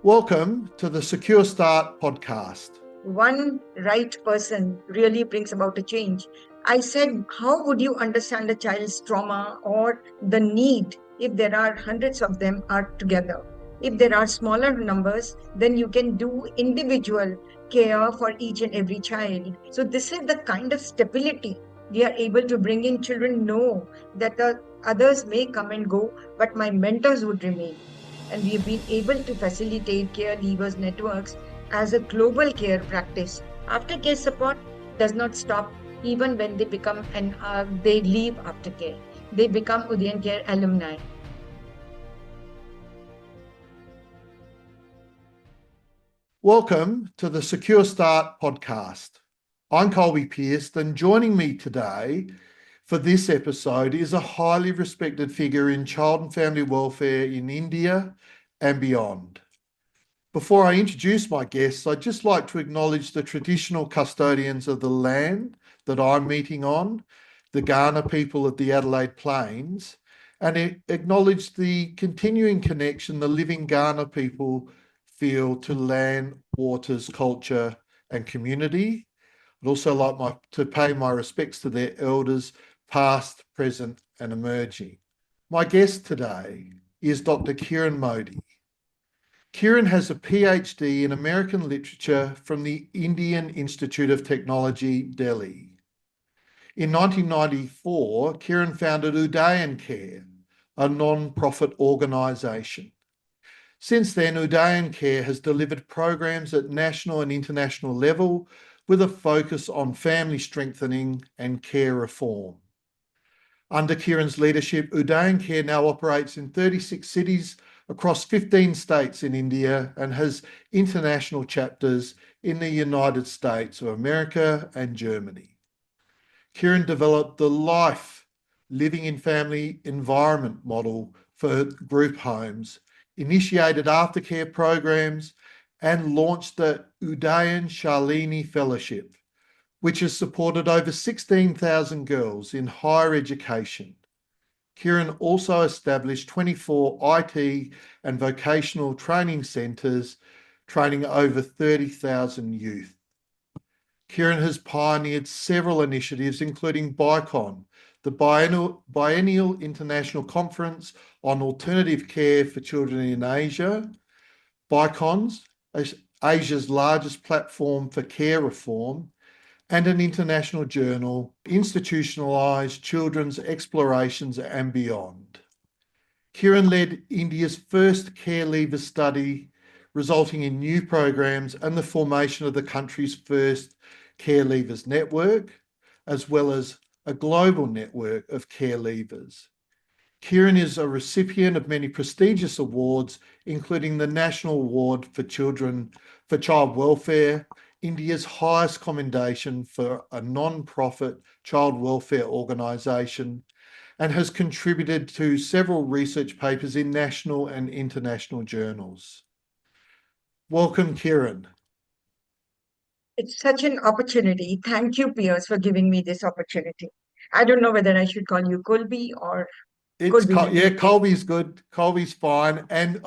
Welcome to the Secure Start podcast. One right person really brings about a change. I said, how would you understand a child's trauma or the need if there are hundreds of them are together? If there are smaller numbers, then you can do individual care for each and every child. So this is the kind of stability we are able to bring in. Children know that the others may come and go, but my mentors would remain. And we have been able to facilitate care levers networks as a global care practice. Aftercare support does not stop even when they become they leave aftercare. They become Udayan Care alumni. Welcome to the Secure Start podcast. I'm Colby Pearce, and joining me today for this episode is a highly respected figure in child and family welfare in India and beyond. Before I introduce my guests, I'd just like to acknowledge the traditional custodians of the land that I'm meeting on, the Ghana people of the Adelaide Plains, and acknowledge the continuing connection the living Ghana people feel to land, waters, culture, and community. I'd also like to pay my respects to their elders, past, present, and emerging. My guest today is Dr. Kiran Modi. Kiran has a PhD in American literature from the Indian Institute of Technology, Delhi. In 1994, Kiran founded Udayan Care, a non-profit organisation. Since then, Udayan Care has delivered programs at national and international level with a focus on family strengthening and care reform. Under Kiran's leadership, Udayan Care now operates in 36 cities across 15 states in India and has international chapters in the United States of America and Germany. Kiran developed the Life Living in Family Environment model for group homes, initiated aftercare programs, and launched the Udayan Shalini Fellowship, which has supported over 16,000 girls in higher education. Kiran also established 24 IT and vocational training centres, training over 30,000 youth. Kiran has pioneered several initiatives, including BICON, the Biennial International Conference on Alternative Care for Children in Asia. BICON's Asia's largest platform for care reform, and an international journal, Institutionalized Children's Explorations and Beyond. Kiran led India's first care leaver study, resulting in new programs and the formation of the country's first care leavers network, as well as a global network of care leavers. Kiran is a recipient of many prestigious awards, including the National Award for Child Welfare, India's highest commendation for a non-profit child welfare organisation, and has contributed to several research papers in national and international journals. Welcome, Kiran. It's such an opportunity. Thank you, Piers, for giving me this opportunity. I don't know whether I should call you Colby or Colby will do. Colby's good. Colby's fine. And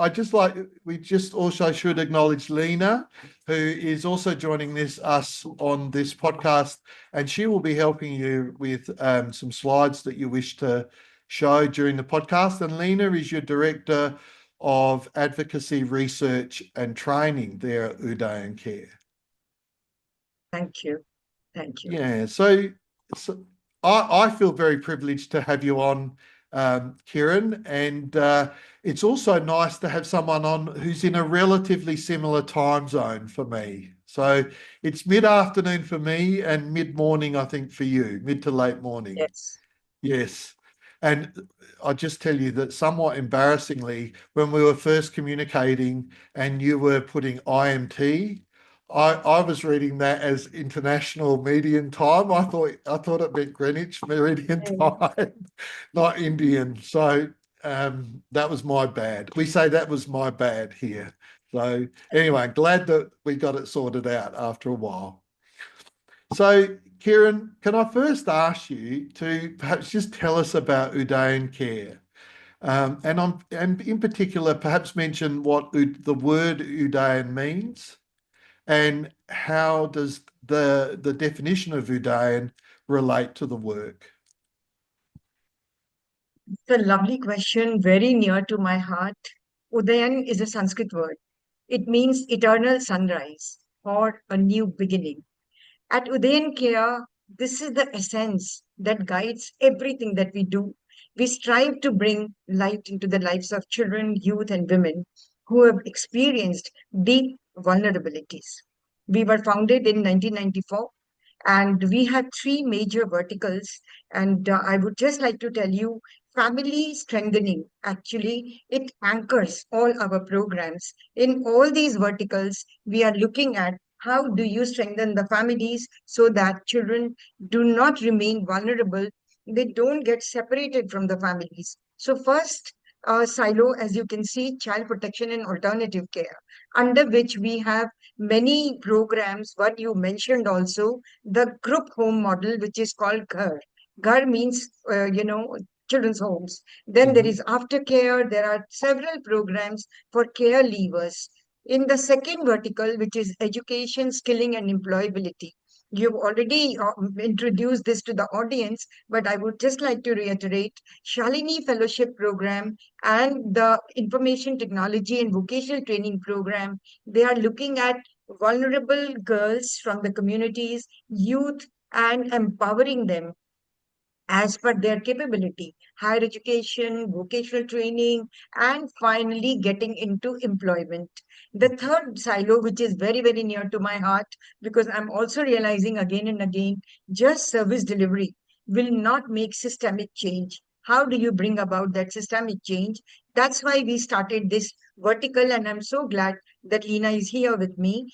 we just also should acknowledge Lena, who is also joining us on this podcast, and she will be helping you with some slides that you wish to show during the podcast. And Lena is your Director of Advocacy, Research and Training there at Udayan Care. Thank you. Thank you. Yeah, so I feel very privileged to have you on, Kiran, and it's also nice to have someone on who's in a relatively similar time zone for me. So it's mid-afternoon for me and mid-morning, I think, for you, mid to late morning. Yes. Yes. And I just tell you that somewhat embarrassingly, when we were first communicating and you were putting IMT, I was reading that as International Median Time. I thought it meant Greenwich Meridian Time, not Indian. So that was my bad. We say that was my bad here. So anyway, glad that we got it sorted out after a while. So Kiran, can I first ask you to perhaps just tell us about Udayan Care? And in particular, perhaps mention what the word Udayan means and how does the definition of Udayan relate to the work? It's a lovely question, very near to my heart. Udayan is a Sanskrit word. It means eternal sunrise or a new beginning. At Udayan Care, this is the essence that guides everything that we do. We strive to bring light into the lives of children, youth, and women who have experienced deep vulnerabilities. We were founded in 1994 and we have three major verticals. And I would just like to tell you family strengthening actually it anchors all our programs. In all these verticals, we are looking at how do you strengthen the families so that children do not remain vulnerable, they don't get separated from the families. So first silo, as you can see, child protection and alternative care, under which we have many programs. What you mentioned also, the group home model, which is called GHAR. GHAR means, children's homes. Then there Mhm. is aftercare. There are several programs for care leavers. In the second vertical, which is education, skilling, and employability, you've already introduced this to the audience, but I would just like to reiterate Shalini Fellowship Program and the Information Technology and Vocational Training Program. They are looking at vulnerable girls from the communities, youth, and empowering them as per their capability, higher education, vocational training, and finally getting into employment. The third silo, which is very, very near to my heart, because I'm also realizing again and again, just service delivery will not make systemic change. How do you bring about that systemic change? That's why we started this vertical, and I'm so glad that Lena is here with me.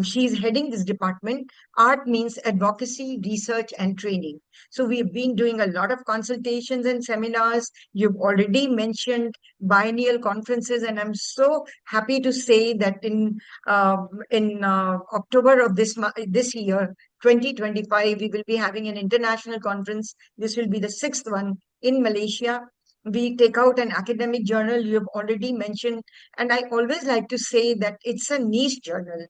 She's heading this department. Art means advocacy, research, and training. So we've been doing a lot of consultations and seminars. You've already mentioned biennial conferences, and I'm so happy to say that in October of this year, 2025, we will be having an international conference. This will be the sixth one in Malaysia. We take out an academic journal you've already mentioned, and I always like to say that it's a niche journal,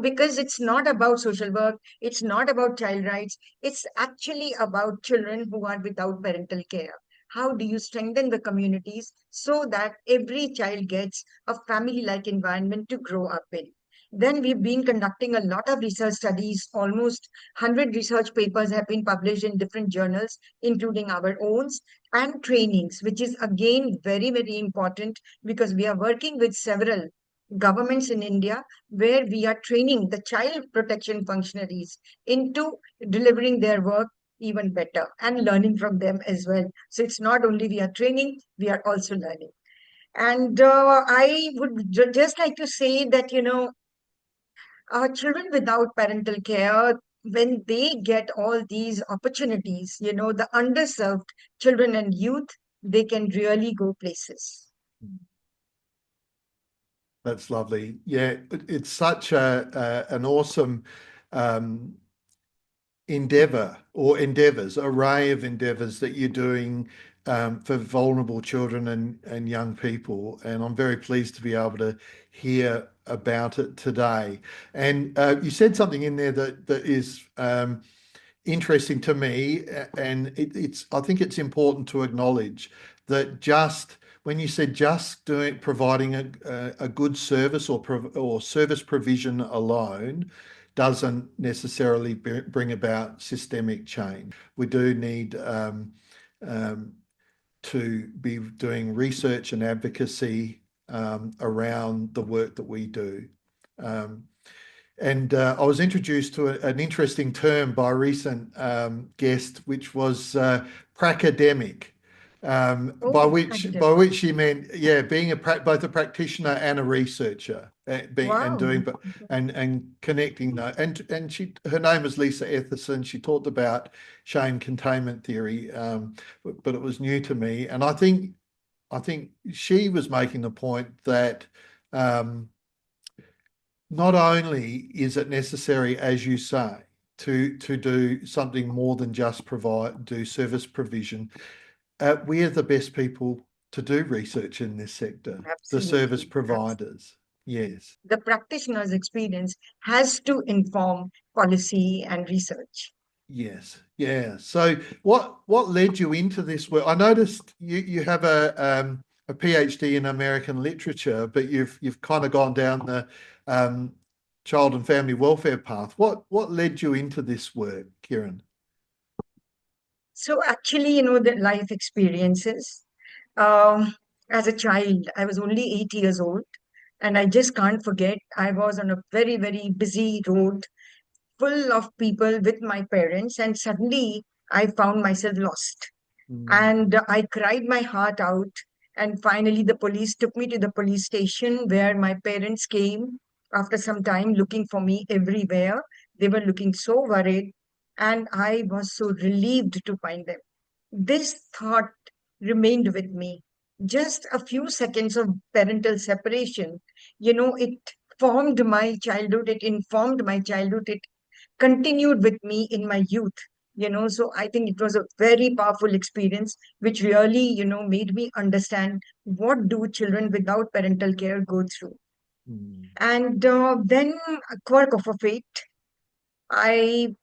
because it's not about social work, it's not about child rights, it's actually about children who are without parental care. How do you strengthen the communities so that every child gets a family like environment to grow up in? Then we've been conducting a lot of research studies. Almost 100 research papers have been published in different journals, including our own, and trainings, which is again very, very important because we are working with several governments in India where we are training the child protection functionaries into delivering their work even better and learning from them as well. So it's not only we are training, we are also learning. And I would just like to say that, children without parental care, when they get all these opportunities, the underserved children and youth, they can really go places. That's lovely. Yeah, it's such an awesome um, endeavor or endeavors, array of endeavors that you're doing for vulnerable children and young people. And I'm very pleased to be able to hear about it today. And you said something in there that is interesting to me, and it's I think it's important to acknowledge that just when you said just doing providing a good service or service provision alone doesn't necessarily bring about systemic change. We do need um, to be doing research and advocacy around the work that we do. Um, and I was introduced to an interesting term by a recent guest, which was pracademic, by Oh, which academic. by which she meant, yeah, being both a practitioner and a researcher, being and Wow. doing, but and connecting that. And her name was Lisa Etherson. She talked about shame containment theory, but it was new to me. And I think she was making the point that. Not only is it necessary, as you say, to do something more than just do service provision, we are the best people to do research in this sector, the service Absolutely. providers. Yes. The practitioner's experience has to inform policy and research. Yes, yeah. So what led you into this work? I noticed you have a PhD in American literature, but you've kind of gone down the um, child and family welfare path. What led you into this work, Kiran? So actually, the life experiences. Um, as a child, I was only 8 years old, and I just can't forget. I was on a very, very busy road full of people with my parents, and suddenly I found myself lost. Mm, And I cried my heart out. And finally, the police took me to the police station where my parents came after some time looking for me everywhere. They were looking so worried, and I was so relieved to find them. This thought remained with me. Just a few seconds of parental separation, it formed my childhood, it informed my childhood, it continued with me in my youth. So I think it was a very powerful experience which really made me understand what do children without parental care go through. mm, And then, a quirk of a fate, I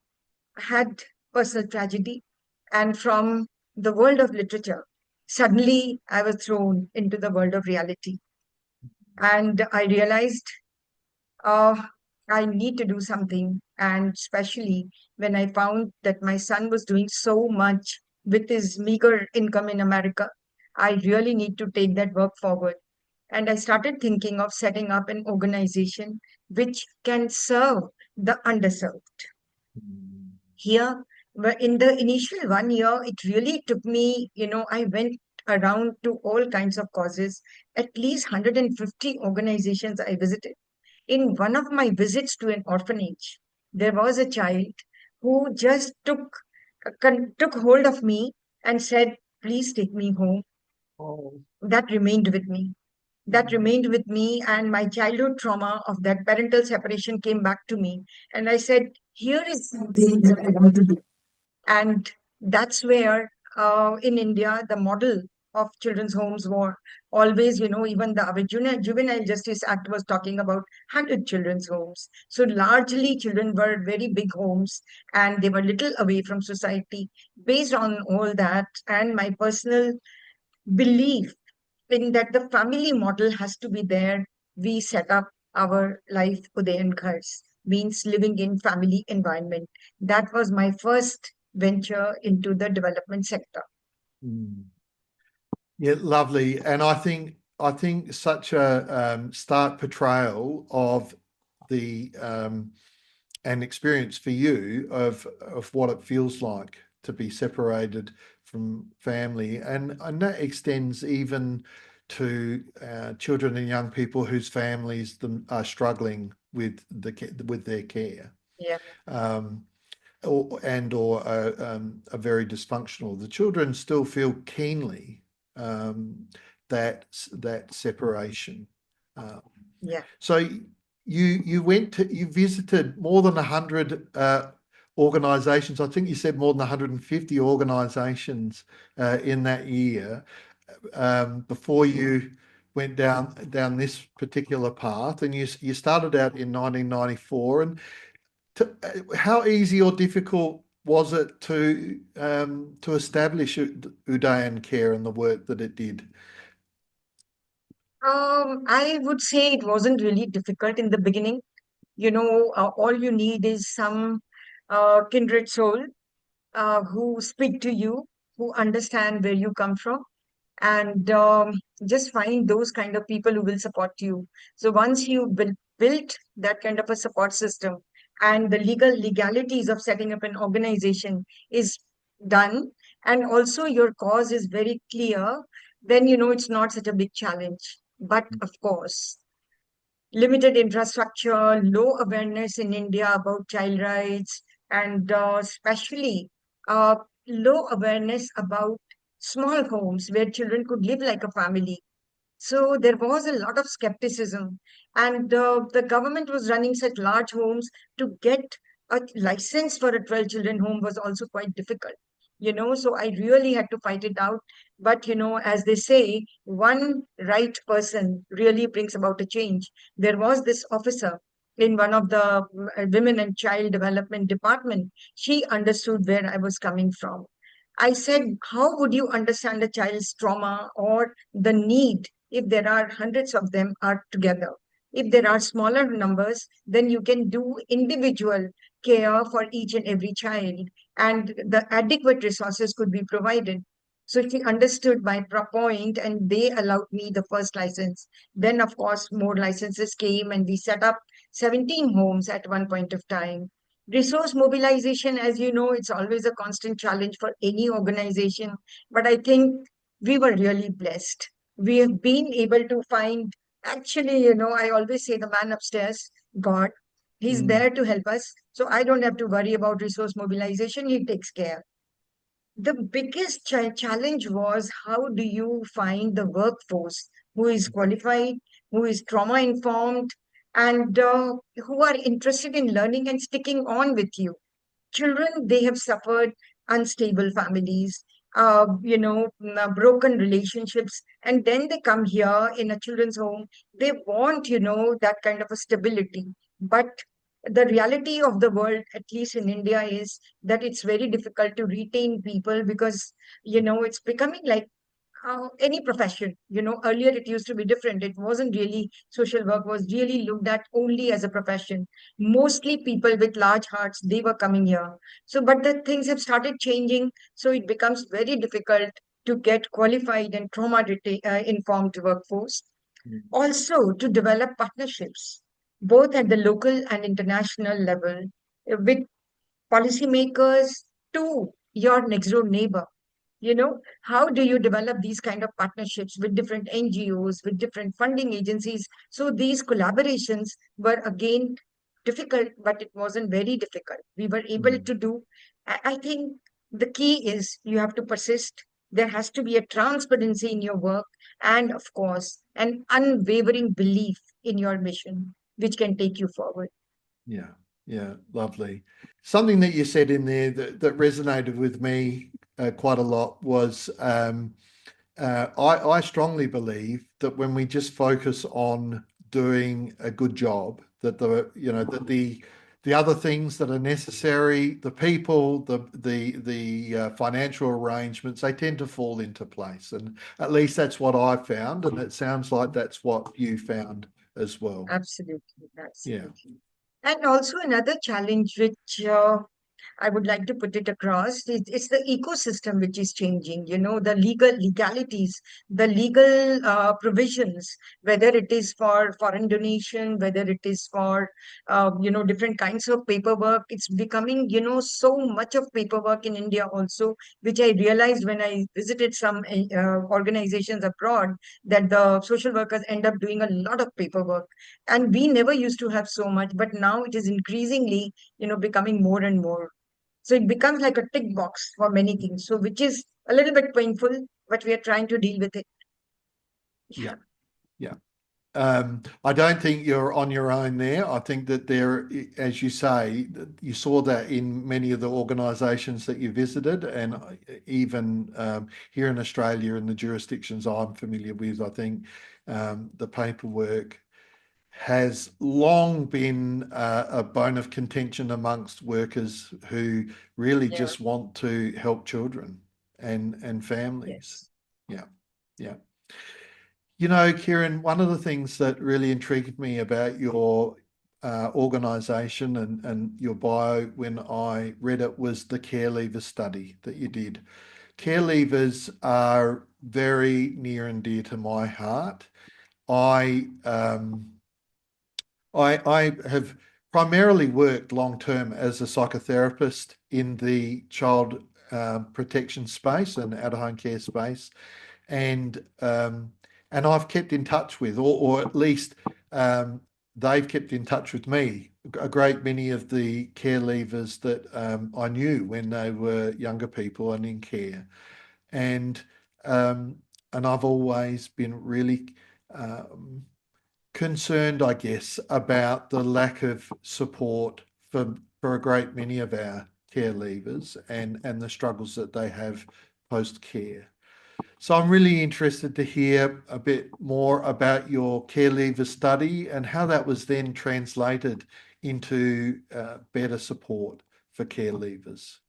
had personal tragedy, and from the world of literature, suddenly I was thrown into the world of reality, and I realized uh, I need to do something. And especially when I found that my son was doing so much with his meager income in America, I really need to take that work forward. And I started thinking of setting up an organization which can serve the underserved. mm, Here, in the initial 1 year, it really took me, I went around to all kinds of causes, at least 150 organizations I visited. In one of my visits to an orphanage, there was a child who just took hold of me and said, "Please take me home." oh, That remained with me. That mm, remained with me, and my childhood trauma of that parental separation came back to me. And I said, "Here is something that I want to do." And that's where, in India, the model of children's homes were always, even the Juvenile Justice Act was talking about 100 children's homes. So largely, children were very big homes, and they were little away from society. Based on all that, and my personal belief in that the family model has to be there, we set up our life Udayan Cars, means living in family environment. That was my first venture into the development sector. mm. Yeah, lovely. And I think such a stark portrayal of the an experience for you of what it feels like to be separated from family, and that extends even to children and young people whose families are struggling with with their care, Yeah, um, or are very dysfunctional. The children still feel keenly um, that separation. Uh, yeah. so you visited more than 100 organisations. I think you said more than 150 organisations in that year before you went down this particular path. And you started out in 1994. And how easy or difficult was it to establish Udayan Care and the work that it did? I would say it wasn't really difficult in the beginning. All you need is some kindred soul who speak to you, who understand where you come from, and just find those kind of people who will support you. So once you built that kind of a support system, and the legalities of setting up an organization is done, and also your cause is very clear, then it's not such a big challenge. But of course, limited infrastructure, low awareness in India about child rights, and especially uh, low awareness about small homes where children could live like a family. So there was a lot of skepticism, and the government was running such large homes. To get a license for a 12 children home was also quite difficult. So I really had to fight it out. But, as they say, one right person really brings about a change. There was this officer in one of the women and child development department. She understood where I was coming from. I said, how would you understand a child's trauma or the need if there are hundreds of them are together? If there are smaller numbers, then you can do individual care for each and every child, and the adequate resources could be provided. So she understood my point, and they allowed me the first license. Then, of course, more licenses came, and we set up 17 homes at one point of time. Resource mobilization, as you know, it's always a constant challenge for any organization. But I think we were really blessed. We have been able to find, actually, I always say the man upstairs, God, he's Mm, there to help us. So I don't have to worry about resource mobilization. He takes care. The biggest challenge was, how do you find the workforce who is qualified, who is trauma informed, and who are interested in learning and sticking on with you? Children, they have suffered unstable families, broken relationships, and then they come here in a children's home. They want, that kind of a stability. But the reality of the world, at least in India, is that it's very difficult to retain people because, it's becoming like any profession. Earlier it used to be different. It wasn't really, social work was really looked at only as a profession. Mostly people with large hearts, they were coming here. So, but the things have started changing. So it becomes very difficult to get qualified and informed workforce. mm. Also, to develop partnerships, both at the local and international level, with policymakers to your next door neighbor. How do you develop these kind of partnerships with different NGOs, with different funding agencies? So these collaborations were again difficult, but it wasn't very difficult. We were able Mm. to do. I think the key is you have to persist. There has to be a transparency in your work, and of course, an unwavering belief in your mission, which can take you forward. Yeah, yeah, lovely. Something that you said in there that resonated with me quite a lot was I strongly believe that when we just focus on doing a good job, that the other things that are necessary, the people, the financial arrangements, they tend to fall into place. And at least that's what I found, and it sounds like that's what you found as well. Absolutely, Yeah. absolutely. And also another challenge which I would like to put it across. It's the ecosystem which is changing, the legalities, the legal provisions, whether it is for foreign donation, whether it is for, different kinds of paperwork. It's becoming, so much of paperwork in India also, which I realized when I visited some organizations abroad, that the social workers end up doing a lot of paperwork. And we never used to have so much, but now it is increasingly, becoming more and more. So it becomes like a tick box for many things. So which is a little bit painful, but we are trying to deal with it. Yeah. Yeah. I don't think you're on your own there. I think that there, as you say, you saw that in many of the organisations that you visited, and even here in Australia, in the jurisdictions I'm familiar with, I think the paperwork has long been a bone of contention amongst workers who really Yeah. just want to help children and families. Yes. Yeah, yeah. Kieran, one of the things that really intrigued me about your organization and your bio when I read it was the care leaver study that you did. Care leavers are very near and dear to my heart. I I have primarily worked long term as a psychotherapist in the child protection space and out of home care space, and I've kept in touch with, or at least they've kept in touch with me. A great many of the care leavers that I knew when they were younger people and in care, and um, I've always been really um, concerned, I guess, about the lack of support for a great many of our care leavers and the struggles that they have post care. So I'm really interested to hear a bit more about your care leaver study and how that was then translated into better support for care leavers.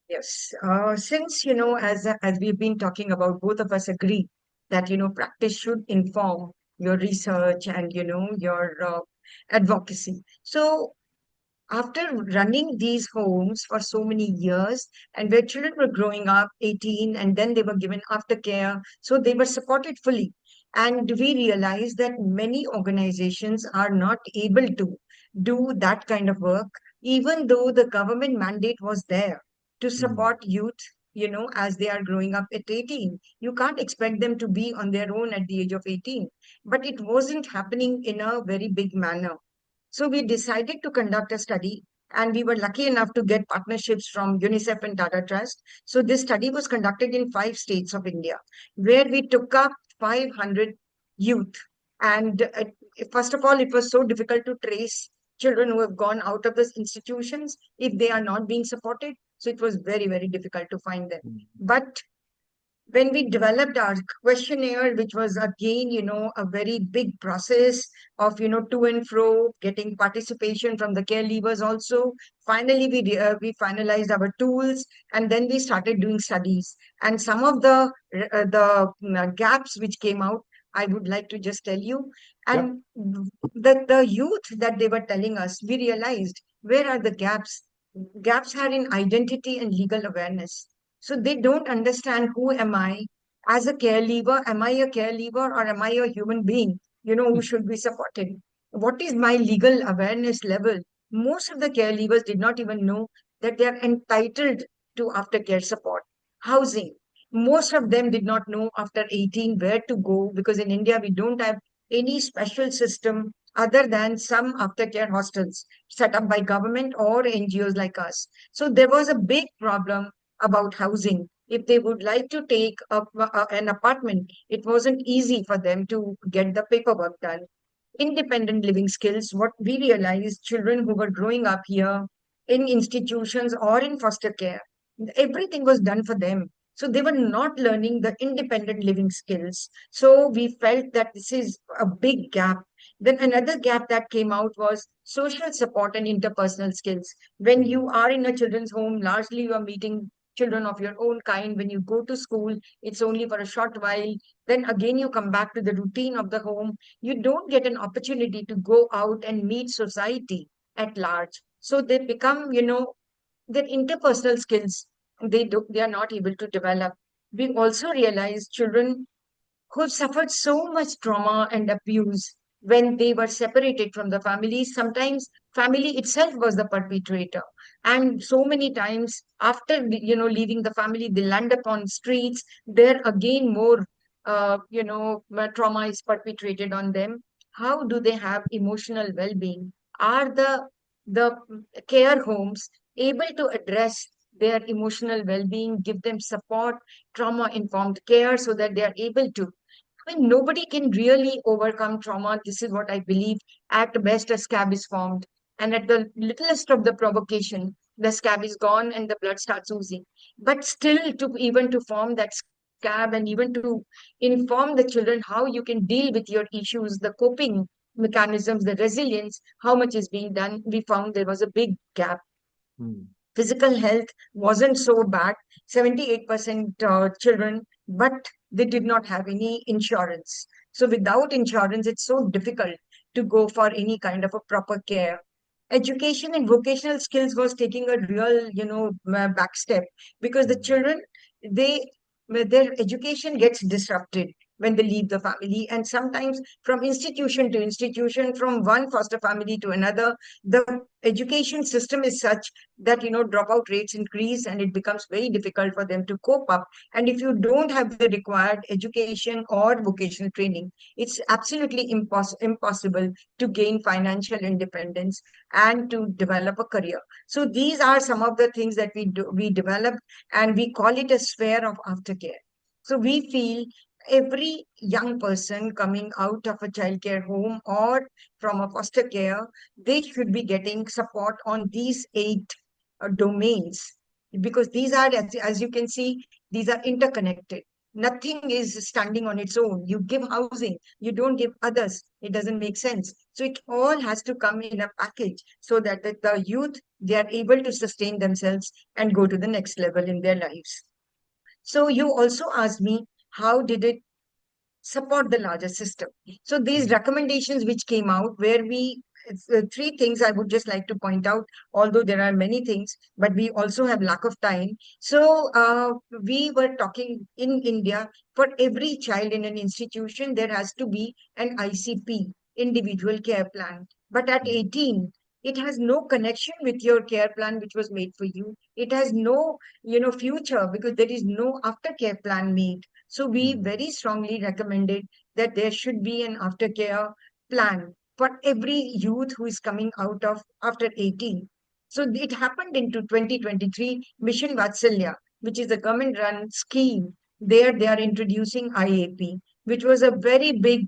Yes. Since, as we've been talking about, both of us agree that, practice should inform your research and, your advocacy. So after running these homes for so many years, and where children were growing up 18 and then they were given aftercare, so they were supported fully. And we realized that many organizations are not able to do that kind of work, even though the government mandate was there to Mm, support youth, as they are growing up at 18. You can't expect them to be on their own at the age of 18. But it wasn't happening in a very big manner. So we decided to conduct a study, and we were lucky enough to get partnerships from UNICEF and Tata Trust. So this study was conducted in 5 states of India, where we took up 500 youth. And first of all, it was so difficult to trace children who have gone out of these institutions if they are not being supported. So it was very, very difficult to find them. mm. But when we developed our questionnaire, which was again, a very big process of, to and fro, getting participation from the care leavers also. Finally, we finalized our tools, and then we started doing studies. And some of the gaps which came out, I would like to just tell you. Yep. And the youth that they were telling us, we realized where are the gaps? Gaps are in identity and legal awareness. So they don't understand who am I as a care leaver? Am I a care leaver or am I a human being, who should be supported? What is my legal awareness level? Most of the care leavers did not even know that they are entitled to aftercare support. Housing. Most of them did not know after 18 where to go, because in India we don't have any special system other than some aftercare hostels set up by government or NGOs like us. So there was a big problem about housing. If they would like to take an apartment, it wasn't easy for them to get the paperwork done. Independent living skills, what we realized, children who were growing up here in institutions or in foster care, everything was done for them. So they were not learning the independent living skills. So we felt that this is a big gap. Then another gap that came out was social support and interpersonal skills. When Mm, you are in a children's home, largely you are meeting children of your own kind. When you go to school, it's only for a short while. Then again, you come back to the routine of the home. You don't get an opportunity to go out and meet society at large. So they become, their interpersonal skills, they are not able to develop. We also realize children who suffered so much trauma and abuse when they were separated from the family. Sometimes family itself was the perpetrator. And so many times after, leaving the family, they land upon streets. There again, more, trauma is perpetrated on them. How do they have emotional well-being? Are the care homes able to address their emotional well-being, give them support, trauma-informed care, so that they are able to. I mean, nobody can really overcome trauma. This is what I believe. At best, a scab is formed. And at the littlest of the provocation, the scab is gone and the blood starts oozing. But still, to form that scab and even to inform the children how you can deal with your issues, the coping mechanisms, the resilience, how much is being done, we found there was a big gap. mm, Physical health wasn't so bad, 78% children, but they did not have any insurance. So without insurance, it's so difficult to go for any kind of a proper care. Education and vocational skills was taking a real, back step, because the mm. children, they their education gets disrupted when they leave the family, and sometimes from institution to institution, from one foster family to another, the education system is such that dropout rates increase, and it becomes very difficult for them to cope up. And if you don't have the required education or vocational training, it's absolutely impossible to gain financial independence and to develop a career. So these are some of the things that we developed, and we call it a sphere of aftercare. So we feel every young person coming out of a childcare home or from a foster care, they should be getting support on these 8 domains, because these are, as you can see, these are interconnected. Nothing is standing on its own. You give housing, you don't give others. It doesn't make sense. So it all has to come in a package so that the youth, they are able to sustain themselves and go to the next level in their lives. So you also asked me, how did it support the larger system? So these Mm. recommendations which came out, where three things I would just like to point out, although there are many things, but we also have lack of time. So we were talking in India, for every child in an institution, there has to be an ICP, individual care plan. But at Mm. 18, it has no connection with your care plan which was made for you. It has no, future, because there is no aftercare plan made. So we Mm. very strongly recommended that there should be an aftercare plan for every youth who is coming out of after 18. So it happened into 2023 Mission Vatsalya, which is a government-run scheme. There they are introducing IAP, which was a very big,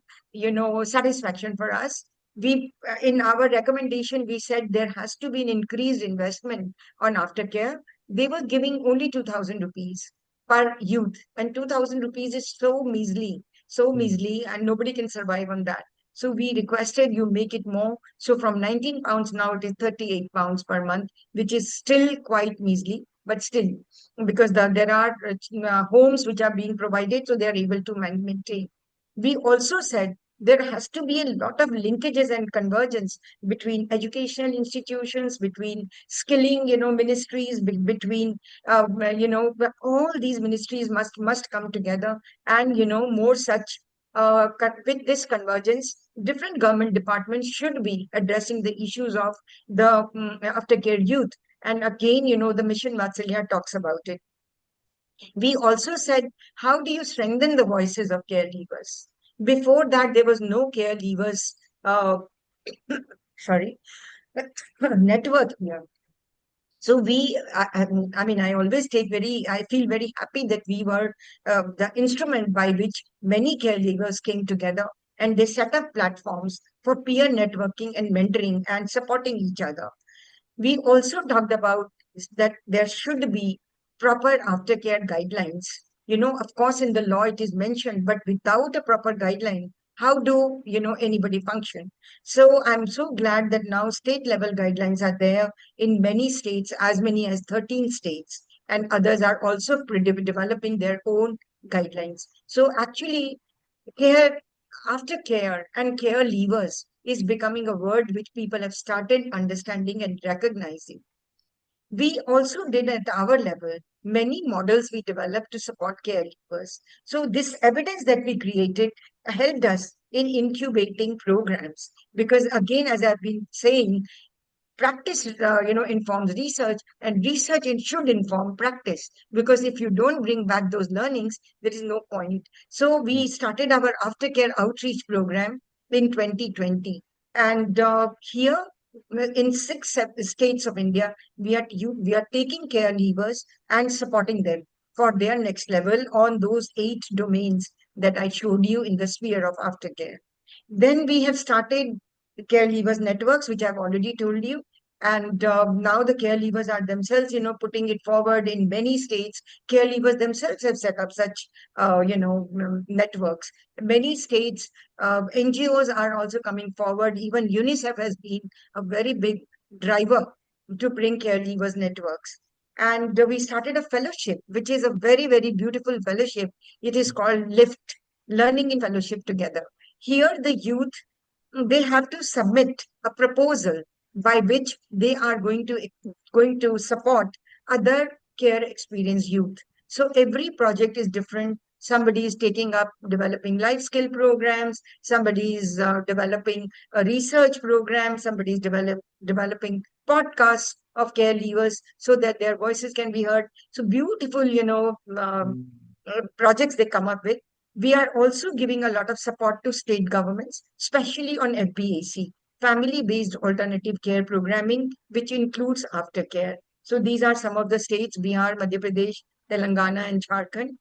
satisfaction for us. We, in our recommendation, we said there has to be an increased investment on aftercare. They were giving only 2,000 rupees per youth, and 2,000 rupees is so Mm. measly, and nobody can survive on that. So we requested you make it more. So from 19 pounds now it is 38 pounds per month, which is still quite measly, but still, because there are homes which are being provided, so they are able to maintain. We also said there has to be a lot of linkages and convergence between educational institutions, between skilling, ministries, between, all these ministries must come together, and more such, with this convergence, different government departments should be addressing the issues of the aftercare youth. And again, the Mission Vatsalya talks about it. We also said, how do you strengthen the voices of caregivers? Before that, there was no caregivers, sorry, network here. So I mean, I feel very happy that we were the instrument by which many caregivers came together, and they set up platforms for peer networking and mentoring and supporting each other. We also talked about that there should be proper aftercare guidelines. Of course, in the law it is mentioned, but without a proper guideline, how do anybody function? So I'm so glad that now state level guidelines are there in many states, as many as 13 states, and others are also developing their own guidelines. So actually, care, aftercare, and care levers is becoming a word which people have started understanding and recognizing. We also did at our level many models we developed to support caregivers. So this evidence that we created helped us in incubating programs, because again, as I've been saying, practice informs research, and research should inform practice, because if you don't bring back those learnings, there is no point. So we started our aftercare outreach program in 2020, and here, in states of India, we are taking care levers and supporting them for their next level on those 8 domains that I showed you in the sphere of aftercare. Then we have started caregivers networks, which I've already told you. And now the caregivers are themselves, putting it forward in many states. Caregivers themselves have set up such, networks. Many states, NGOs are also coming forward. Even UNICEF has been a very big driver to bring caregivers networks. And we started a fellowship, which is a very, very beautiful fellowship. It is called LIFT, Learning in Fellowship Together. Here, the youth, they have to submit a proposal by which they are going to support other care experienced youth. So every project is different. Somebody is taking up developing life skill programs, somebody is developing a research program, somebody is developing podcasts of care leavers so that their voices can be heard. So beautiful, projects they come up with. We are also giving a lot of support to state governments, especially on FBAC, family based alternative care programming, which includes aftercare. So these are some of the states: Bihar, Madhya Pradesh, Telangana, and Jharkhand.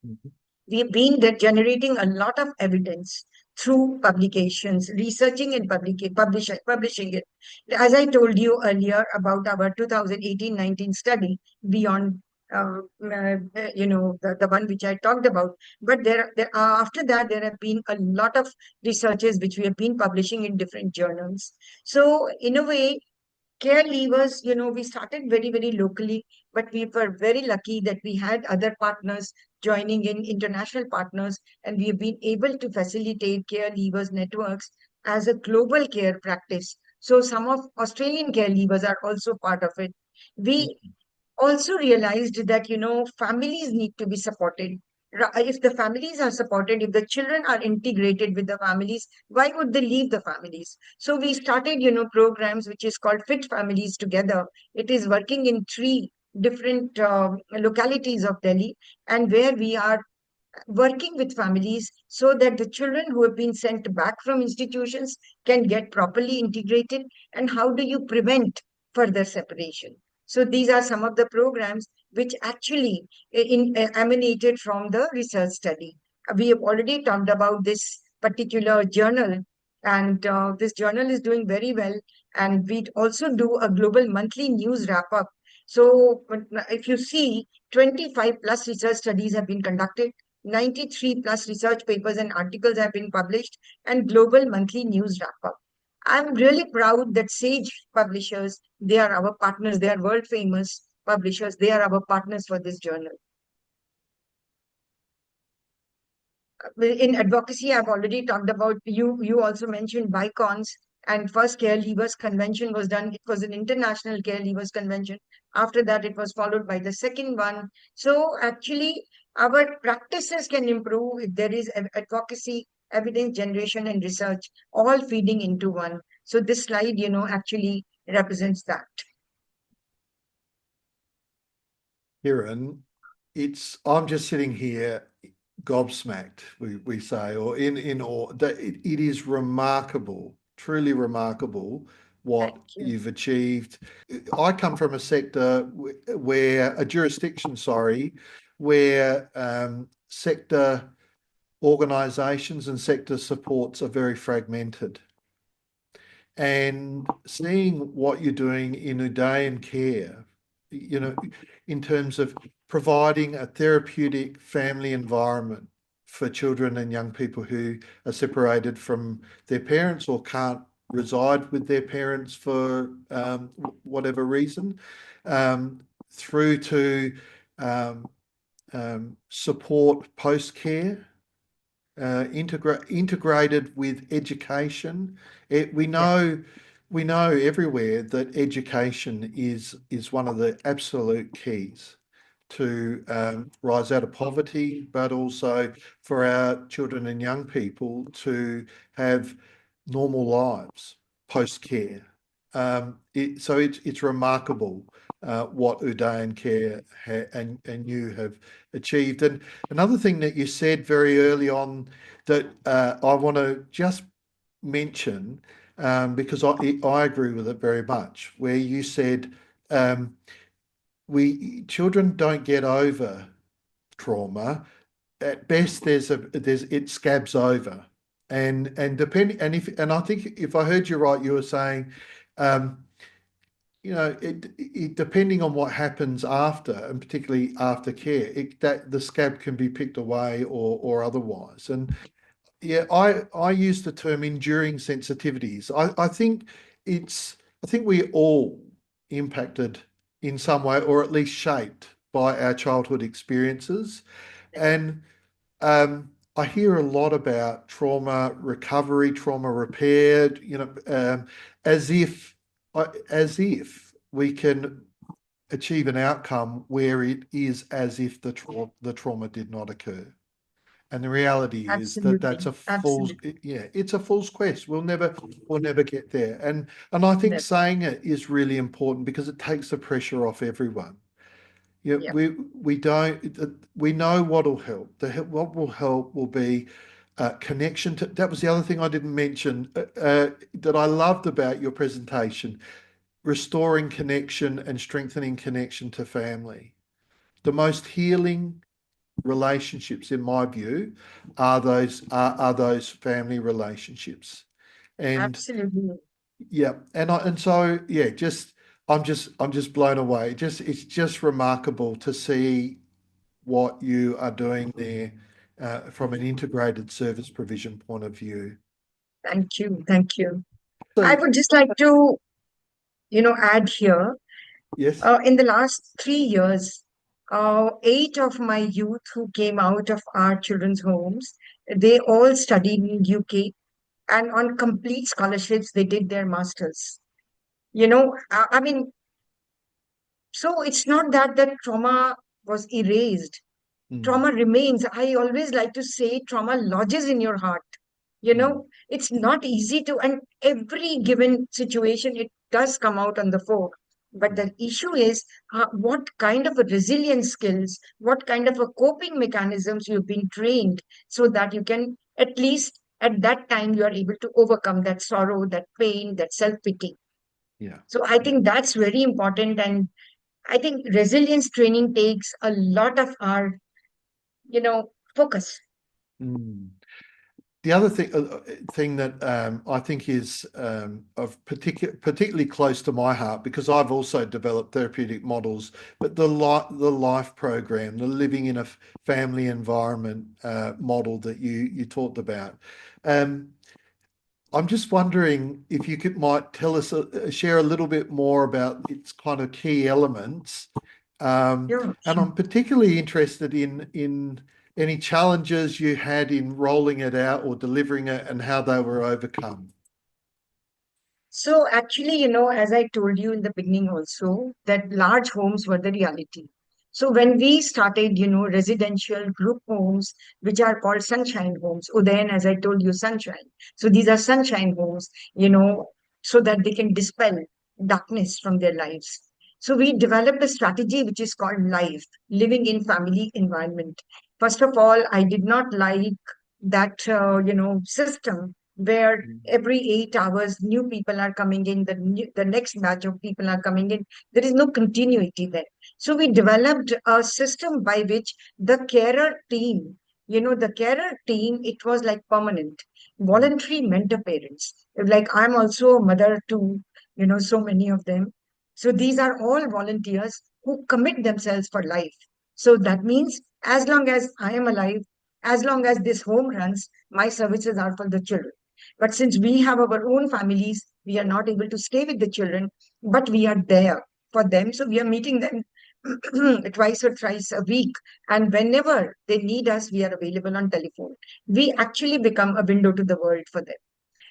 Mhm. We've been generating a lot of evidence through publications, researching and publishing it. As I told you earlier about our 2018-19 study, Beyond. the one which I talked about. But after that, there have been a lot of researches which we have been publishing in different journals. So, in a way, care levers, we started very, very locally, but we were very lucky that we had other partners joining in, international partners, and we have been able to facilitate care levers networks as a global care practice. So some of Australian care levers are also part of it. We also realized that families need to be supported. If the families are supported, if the children are integrated with the families, why would they leave the families? So we started programs which is called Fit Families Together. It is working in three different localities of Delhi, and where we are working with families so that the children who have been sent back from institutions can get properly integrated. And how do you prevent further separation? So these are some of the programs which actually emanated from the research study. We have already talked about this particular journal, and this journal is doing very well. And we also do a global monthly news wrap up. So if you see, 25 plus research studies have been conducted, 93 plus research papers and articles have been published, and global monthly news wrap up. I'm really proud that Sage Publishers, they are our partners, they are world famous publishers, they are our partners for this journal. In advocacy, I've already talked about, you also mentioned BICONs, and first Care Levers Convention was done. It was an international Care Levers Convention. After that, it was followed by the second one. So actually, our practices can improve if there is advocacy, evidence generation, and research all feeding into one. So this slide, actually represents that. Kiran, I'm just sitting here gobsmacked, we say, or in awe. That it is remarkable, truly remarkable what Thank you. you've achieved. I come from a sector where a jurisdiction, sorry, where sector organisations and sector supports are very fragmented. And seeing what you're doing in Udayan Care, in terms of providing a therapeutic family environment for children and young people who are separated from their parents or can't reside with their parents for whatever reason, through to support post-care, integrated with education. We Yeah, know everywhere that education is one of the absolute keys to rise out of poverty, but also for our children and young people to have normal lives post care. So it's remarkable what Udayan Care and you have achieved. And another thing that you said very early on that I want to just mention, because I agree with it very much, where you said children don't get over trauma. At best, it scabs over, and I think if I heard you right, you were saying, um, depending on what happens after, and particularly after care, that the scab can be picked away or otherwise. And yeah, I use the term enduring sensitivities. I think we all impacted in some way, or at least shaped by our childhood experiences. And I hear a lot about trauma recovery, trauma repaired, as if we can achieve an outcome where it is as if the trauma did not occur. And the reality is that that's absolutely. a fool's, Absolutely. yeah, it's a fool's quest. We'll never get there. And I think Never. saying it is really important because it takes the pressure off everyone. Yeah, Yeah, we don't we know what'll help. What will help will be connection to. That was the other thing I didn't mention that I loved about your presentation: restoring connection and strengthening connection to family. The most healing relationships, in my view, are those family relationships. And absolutely. yeah, and so yeah, just I'm just blown away. It's just remarkable to see what you are doing there from an integrated service provision point of view. Thank you. Thank you. I So would just like to, add here, yes. in the last 3 years, eight of my youth who came out of our children's homes, they all studied in UK, and on complete scholarships, they did their masters. I mean, so it's not that trauma was erased. Mm, Trauma remains. I always like to say trauma lodges in your heart. mm, It's not easy to, and every given situation, it does come out on the fore. But mm, the issue is what kind of a resilience skills, what kind of a coping mechanisms you've been trained so that you can at least at that time you are able to overcome that sorrow, that pain, that self-pity. yeah. So I Yeah. think that's very important. And I think resilience training takes a lot of our, focus. Mm. The other thing that I think is of particularly close to my heart, because I've also developed therapeutic models, but the life program, the living in a family environment model that you talked about. Um, I'm just wondering if you might tell us, share a little bit more about its kind of key elements. Yeah, And sure. I'm particularly interested in any challenges you had in rolling it out or delivering it and how they were overcome. So actually, as I told you in the beginning also, that large homes were the reality. So when we started, residential group homes, which are called sunshine homes, Udayan, as I told you, sunshine. So these are sunshine homes, so that they can dispel darkness from their lives. So we developed a strategy which is called life, living in family environment. First of all, I did not like that, system where every 8 hours new people are coming in, the next batch of people are coming in. There is no continuity there. So we developed a system by which the carer team, the carer team, it was like permanent Mm, voluntary mentor parents. Like I'm also a mother to, so many of them. So these are all volunteers who commit themselves for life. So that means as long as I am alive, as long as this home runs, my services are for the children. But since we have our own families, we are not able to stay with the children, but we are there for them. So we are meeting them twice or thrice a week. And whenever they need us, we are available on telephone. We actually become a window to the world for them.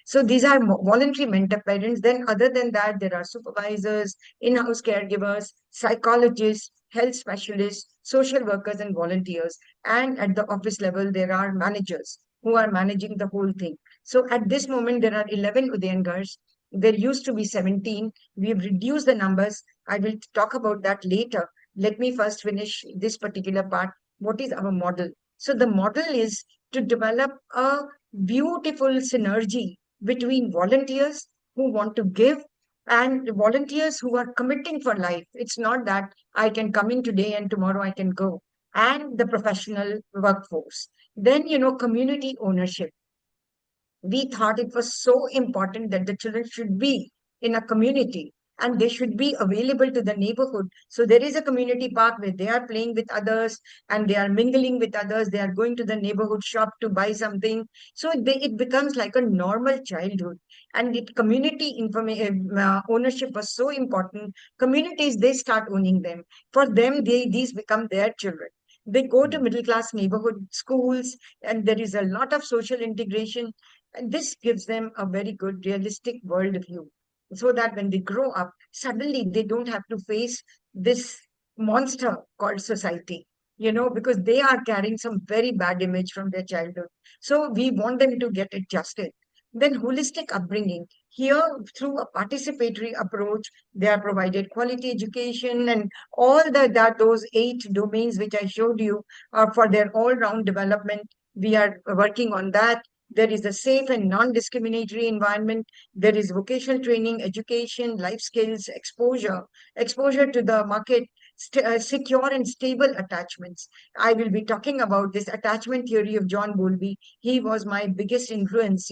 So these are voluntary mentor parents. Then, other than that, there are supervisors, in-house caregivers, psychologists, health specialists, social workers, and volunteers. And at the office level, there are managers who are managing the whole thing. So at this moment, there are 11 Udayangars. There used to be 17. We've reduced the numbers. I will talk about that later. Let me first finish this particular part. What is our model? So the model is to develop a beautiful synergy between volunteers who want to give and volunteers who are committing for life. It's not that I can come in today and tomorrow I can go. And the professional workforce. Then, community ownership. We thought it was so important that the children should be in a community and they should be available to the neighborhood. So there is a community park where they are playing with others and they are mingling with others. They are going to the neighborhood shop to buy something. So it becomes like a normal childhood. And community ownership was so important. Communities, they start owning them. For them, these become their children. They go to mm, middle class neighborhood schools, and there is a lot of social integration, and this gives them a very good, realistic worldview so that when they grow up, suddenly they don't have to face this monster called society, because they are carrying some very bad image from their childhood. So we want them to get adjusted. Then holistic upbringing. Here, through a participatory approach, they are provided quality education and all that those 8 domains which I showed you are for their all-round development. We are working on that. There is a safe and non-discriminatory environment. There is vocational training, education, life skills, exposure to the market, secure and stable attachments. I will be talking about this attachment theory of John Bowlby. He was my biggest influence,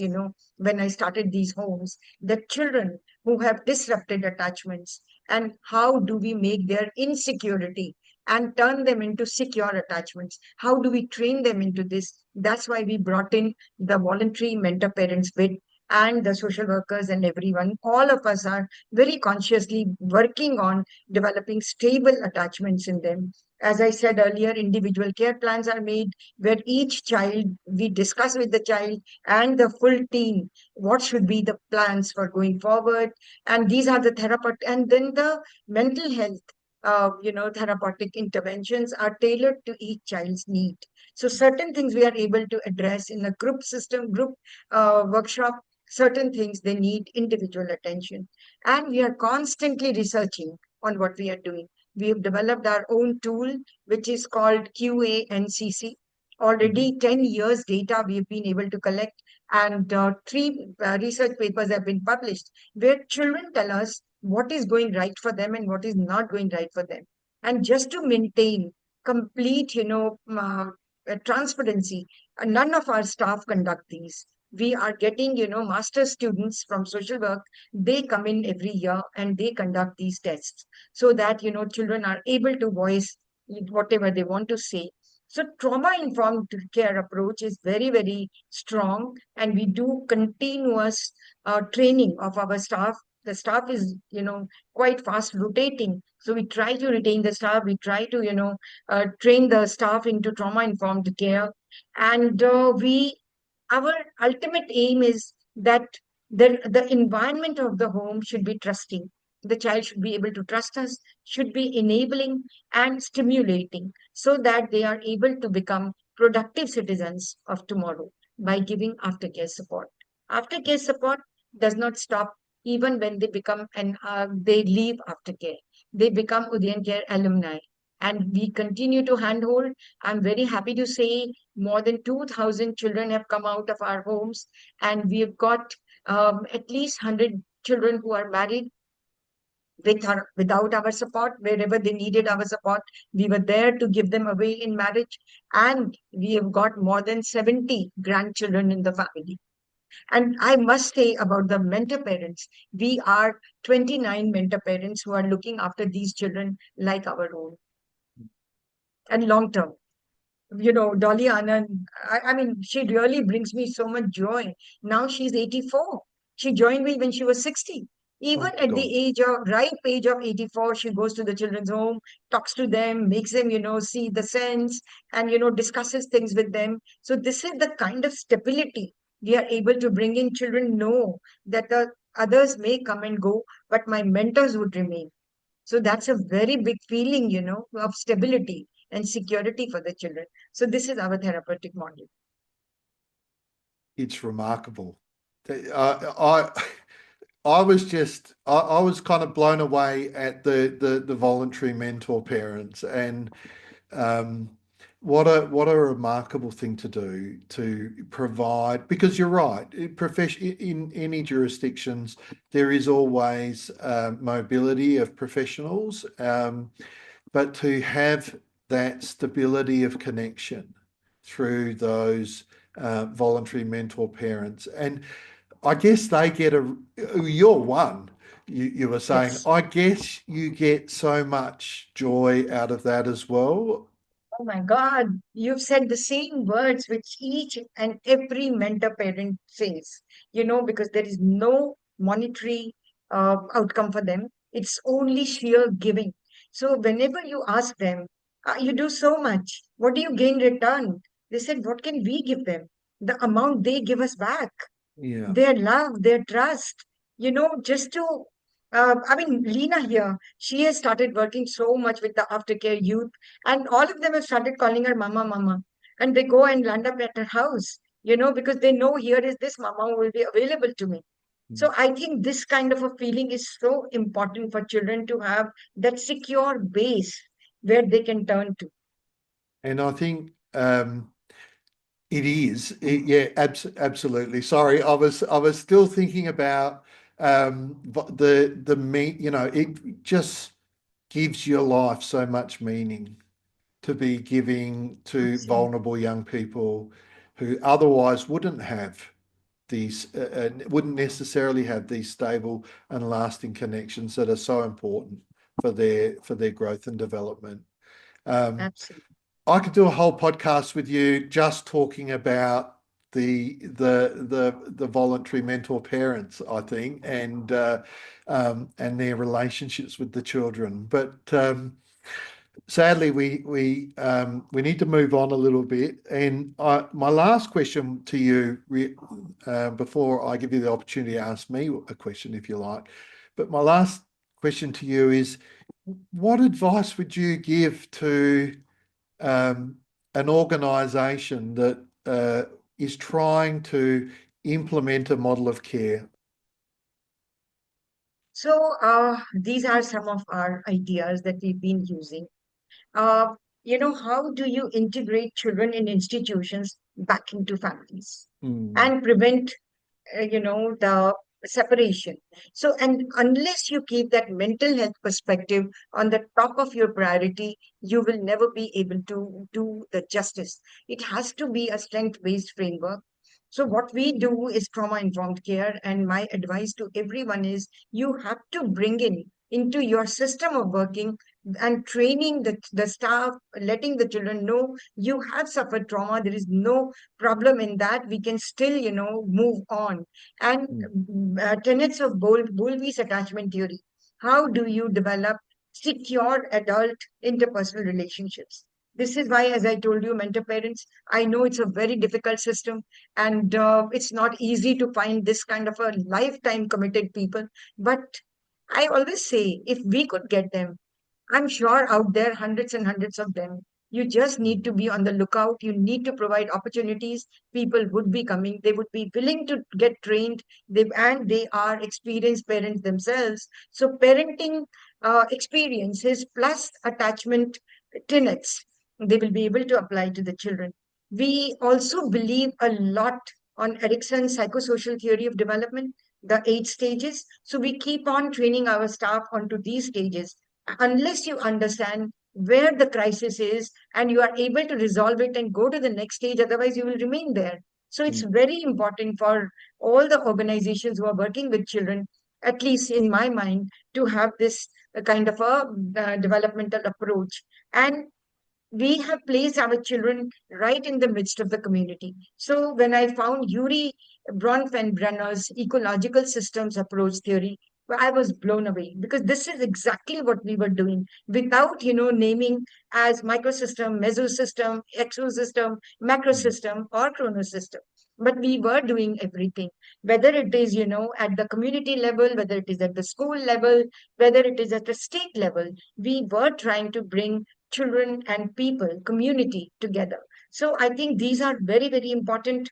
when I started these homes. The children who have disrupted attachments, and how do we make their insecurity and turn them into secure attachments? How do we train them into this? That's why we brought in the voluntary mentor parents bit and the social workers and everyone. All of us are very consciously working on developing stable attachments in them. As I said earlier, individual care plans are made where each child, we discuss with the child and the full team what should be the plans for going forward. And these are the therapeutic, and then the mental health, therapeutic interventions are tailored to each child's need. So certain things we are able to address in a group system, group workshop. Certain things they need individual attention, and we are constantly researching on what we are doing. We have developed our own tool, which is called QANCC. Mhm. Already 10 years data we've been able to collect, and three research papers have been published where children tell us what is going right for them and what is not going right for them. And just to maintain complete, transparency, none of our staff conduct these. We are getting, master students from social work. They come in every year and they conduct these tests so that, children are able to voice whatever they want to say. So trauma informed care approach is very, very strong, and we do continuous training of our staff. The staff is, quite fast rotating. So we try to retain the staff. We try to, train the staff into trauma informed care. And our ultimate aim is that the environment of the home should be trusting. The child should be able to trust us, should be enabling and stimulating so that they are able to become productive citizens of tomorrow by giving aftercare support. Aftercare support does not stop even when they become they leave aftercare. They become Udayan Care alumni, and we continue to handhold. I'm very happy to say more than 2,000 children have come out of our homes, and we've got at least 100 children who are married without our support. Wherever they needed our support, we were there to give them away in marriage. And we have got more than 70 grandchildren in the family. And I must say about the mentor parents, we are 29 mentor parents who are looking after these children like our own and long term. Dolly Anand, I mean, she really brings me so much joy. Now she's 84. She joined me when she was 60. Oh Even my at God. the ripe age of 84, she goes to the children's home, talks to them, makes them, see the sense, and, discusses things with them. So this is the kind of stability we are able to bring in. Children know that the others may come and go, but my mentors would remain. So that's a very big feeling, of stability and security for the children. So this is our therapeutic model. It's remarkable. I I was just I was kind of blown away at the voluntary mentor parents, and um, what a remarkable thing to do to provide, because you're right, in any jurisdictions there is always mobility of professionals, but to have that stability of connection through those voluntary mentor parents. And I guess they get you're one, you were saying, Yes. I guess you get so much joy out of that as well. Oh my God, you've said the same words which each and every mentor parent says, because there is no monetary outcome for them. It's only sheer giving. So whenever you ask them, you do so much, what do you gain return? They said, what can we give them? The amount they give us back. Yeah. Their love, their trust, just to, I mean, Lena here, she has started working so much with the aftercare youth, and all of them have started calling her Mama, Mama. And they go and land up at her house, because they know here is this Mama who will be available to me. So I think this kind of a feeling is so important for children to have that secure base where they can turn to. And I think it is. Yeah, absolutely. Sorry, I was still thinking about the mean. It just gives your life so much meaning to be giving to Absolutely. vulnerable young people who otherwise wouldn't have. these wouldn't necessarily have these stable and lasting connections that are so important for their growth and development. Absolutely. I could do a whole podcast with you just talking about the voluntary mentor parents, I think, and their relationships with the children. But sadly, we need to move on a little bit. And my last question to you, before I give you the opportunity to ask me a question, if you like, but my last question to you is, what advice would you give to an organisation that is trying to implement a model of care? So, these are some of our ideas that we've been using. Uh, how do you integrate children in institutions back into families Mm, and prevent the separation? So, and unless you keep that mental health perspective on the top of your priority, you will never be able to do the justice. It has to be a strength based framework. So what we do is trauma informed care, and my advice to everyone is you have to bring in into your system of working and training the staff, letting the children know you have suffered trauma, there is no problem in that, we can still move on. And mm, tenets of Bowlby's attachment theory. How do you develop secure adult interpersonal relationships? This is why, as I told you, mentor parents, I know it's a very difficult system, and it's not easy to find this kind of a lifetime committed people. But I always say, if we could get them, I'm sure out there, hundreds and hundreds of them. You just need to mm, be on the lookout. You need to provide opportunities. People would be coming. They would be willing to get trained. And they are experienced parents themselves. So parenting experiences plus attachment tenets, they will be able to apply to the children. We also believe a lot on Erickson's psychosocial theory of development, the 8 stages. So we keep on training our staff onto these stages unless you understand where the crisis is and you are able to resolve it and go to the next stage, otherwise you will remain there. So it's mm, very important for all the organizations who are working with children, at least in my mind, to have this kind of a developmental approach. And we have placed our children right in the midst of the community. So when I found Yuri Bronfenbrenner's ecological systems approach theory, well, I was blown away because this is exactly what we were doing without, naming as microsystem, mesosystem, exosystem, mm, macrosystem, or chronosystem. But we were doing everything, whether it is, at the community level, whether it is at the school level, whether it is at the state level, we were trying to bring children and people, community together. So I think these are very, very important.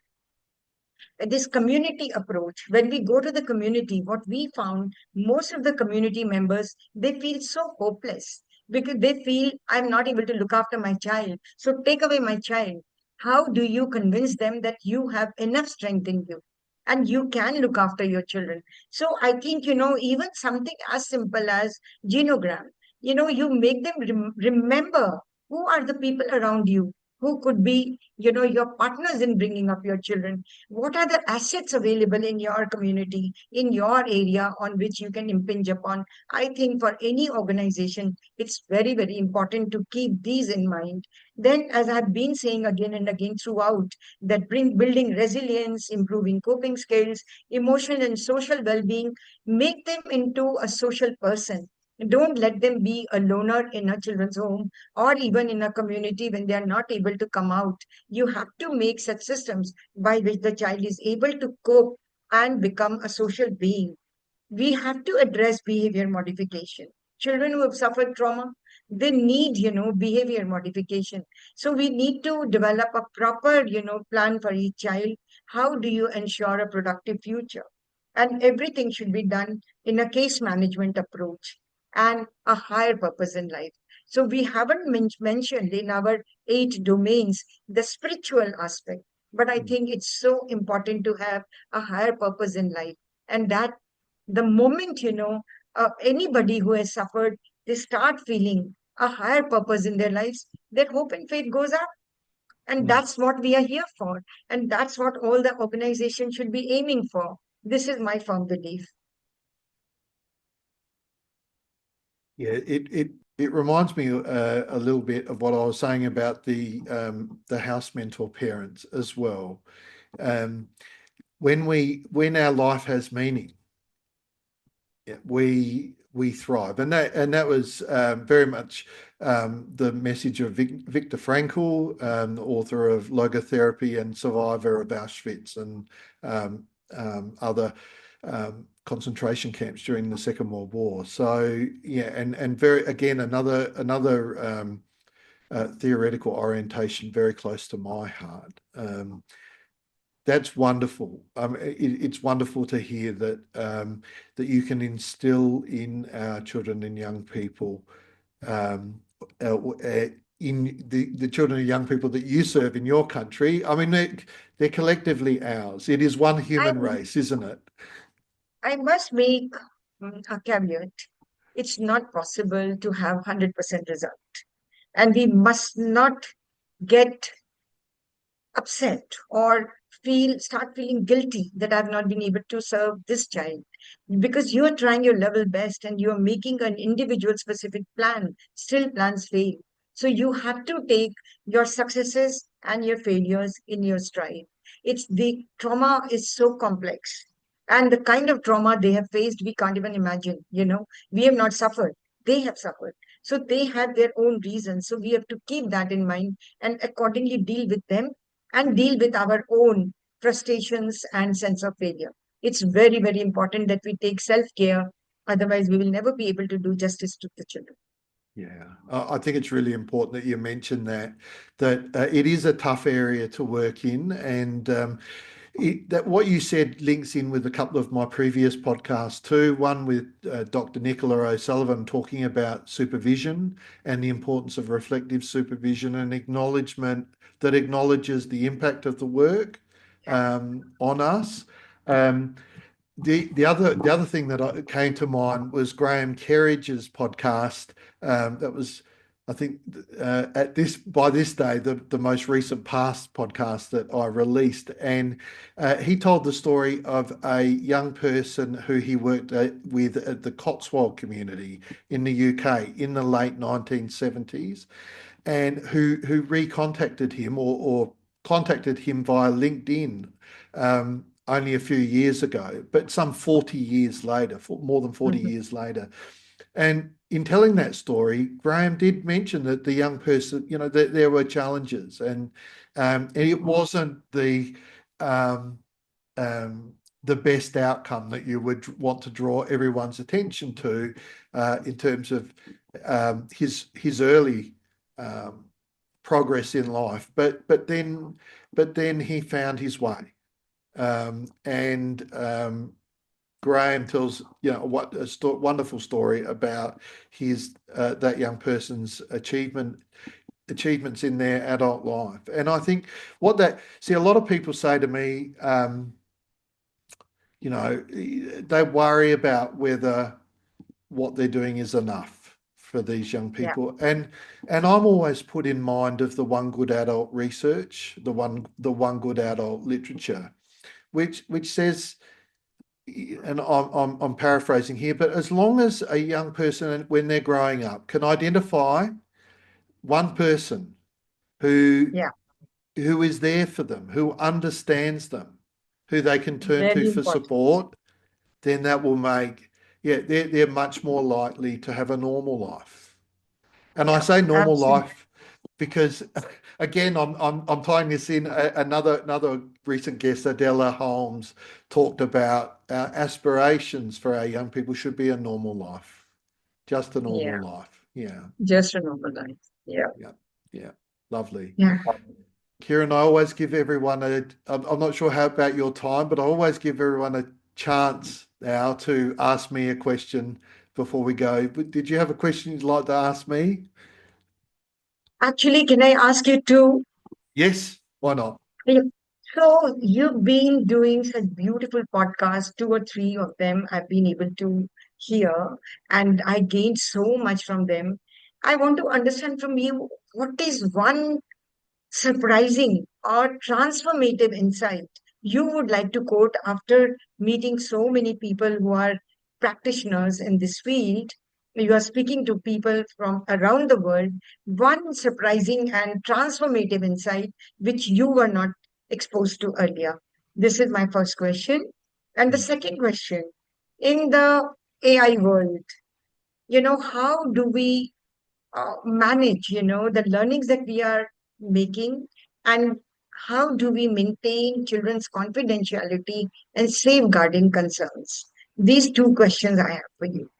This community approach, when we go to the community, what we found, most of the community members, they feel so hopeless because they feel I'm not able to look after my child. So take away my child. How do you convince them that you have enough strength in you and you can look after your children? So I think, even something as simple as genogram, you make them remember who are the people around you who could be, your partners in bringing up your children. What are the assets available in your community, in your area on which you can impinge upon? I think for any organization, it's very, very important to keep these in mind. Then, as I've been saying again and again throughout, that building resilience, improving coping skills, emotional and social well-being, make them into a social person. Don't let them be a loner in a children's home or even in a community when they are not able to come out. You have to make such systems by which the child is able to cope and become a social being. We have to address behavior modification. Children who have suffered trauma, they need, behavior modification. So we need to develop a proper, plan for each child. How do you ensure a productive future? And everything should be done in a case management approach and a higher purpose in life. So we haven't mentioned in our 8 domains the spiritual aspect, but I mm. think it's so important to have a higher purpose in life. And that the moment, anybody who has suffered, they start feeling a higher purpose in their lives, their hope and faith goes up. And Mm. that's what we are here for. And that's what all the organizations should be aiming for. This is my firm belief. Yeah, it reminds me a little bit of what I was saying about the house mentor parents as well. Um, when our life has meaning, yeah, we thrive, and that was very much the message of Viktor Frankl, the author of Logotherapy and survivor of Auschwitz and other concentration camps during the Second World War. So yeah, and very again another theoretical orientation very close to my heart. That's wonderful. It's wonderful to hear that you can instill in our children and young people, um, in the children and young people that you serve in your country. I mean, they're collectively ours. It is one I, human race, isn't it? I must make a caveat. It's not possible to have 100% result. And we must not get upset or start feeling guilty that I've not been able to serve this child, because you are trying your level best and you are making an individual specific plan. Still plans fail, so you have to take your successes and your failures in your stride. It's the trauma is so complex, and the kind of trauma they have faced we can't even imagine. We have not suffered, they have suffered. So they have their own reasons, so we have to keep that in mind and accordingly deal with them and deal with our own frustrations and sense of failure. It's very, very important that we take self care. Otherwise, we will never be able to do justice to the children. Yeah, I think it's really important that you mention that it is a tough area to work in, and that what you said links in with a couple of my previous podcasts too. One with Dr. Nicola O'Sullivan talking about supervision and the importance of reflective supervision and acknowledgement that acknowledges the impact of the work on us. Um, the other thing that came to mind was Graham Kerridge's podcast. That was, I think, at this by this day the most recent past podcast that I released, and he told the story of a young person who he worked with at the Cotswold community in the UK in the late 1970s, and who recontacted him or contacted him via LinkedIn only a few years ago, but some 40 years later, more than 40 Mhm. years later. And in telling that story, Graham did mention that the young person, that there were challenges, and it wasn't um, the best outcome that you would want to draw everyone's attention to in terms of his early um, progress in life. But then he found his way, and Graham tells what a wonderful story about his that young person's achievements in their adult life. And I think a lot of people say to me, they worry about whether what they're doing is enough for these young Yeah, people. And I'm always put in mind of the one good adult research, the one good adult literature, which says, and I'm paraphrasing here, but as long as a young person when they're growing up can identify one person who yeah, who is there for them, who understands them, who they can turn to very for important. support, then that will make, yeah, they're much more likely to have a normal life. And I Yeah, say normal absolutely. life because, again, I'm tying this in. Another recent guest, Adela Holmes, talked about our aspirations for our young people should be a normal life, just a normal Yeah, life. Yeah, just a normal life. Yeah, yeah, yeah. Lovely. yeah. Kieran, I always give everyone I'm not sure how about your time, but I always give everyone a chance now to ask me a question before we go. But did you have a question you'd like to ask me? Actually, can I ask you to? Yes, why not? So you've been doing such beautiful podcasts, two or three of them I've been able to hear, and I gained so much from them. I want to understand from you, what is one surprising or transformative insight you would like to quote after meeting so many people who are practitioners in this field? You are speaking to people from around the world. One surprising and transformative insight which you were not exposed to earlier. This is my first question. And the second question, in the AI world, how do we manage, the learnings that we are making, and how do we maintain children's confidentiality and safeguarding concerns? These two questions I have for you.